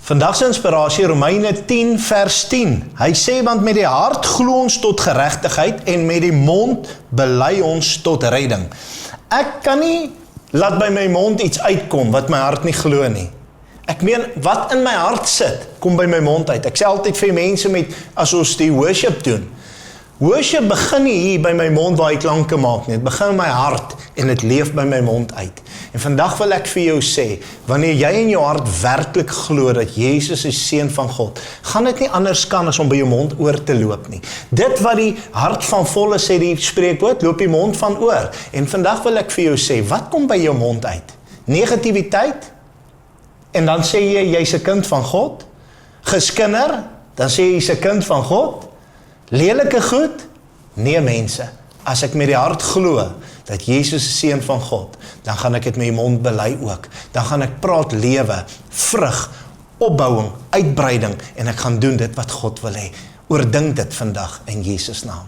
Vandag se inspirasie, Romeine 10 vers 10. Hy sê, want met die hart glo ons tot geregtigheid en met die mond bely ons tot redding. Ek kan nie laat by my mond iets uitkom wat my hart nie glo nie. Ek meen, wat in my hart sit, kom by my mond uit. Ek sê altyd vir mense as ons die worship doen. Worship begin nie hier by my mond waar hy klanke maak nie. Dit begin in my hart en dit leef by my mond uit. En vandag wil ek vir jou sê, wanneer jy in jou hart werklik glo dat Jesus is seun van God, gaan dit nie anders kan as om by jou mond oor te loop nie. Dit wat die hart van vol is, sê die spreekwoord, loop die mond van oor. En vandag wil ek vir jou sê, wat kom by jou mond uit? Negativiteit? En dan sê jy, jy's 'n kind van God. Geskinder, dan sê jy, jy's 'n kind van God. Lelike goed? Nee mense, as ek met die hart glo, dat Jesus is seun van God, dan gaan ek dit met my mond bely ook. Dan gaan ek praat lewe, vrug, opbouing, uitbreiding, en ek gaan doen dit wat God wil hê. Oordink dit vandag in Jesus naam.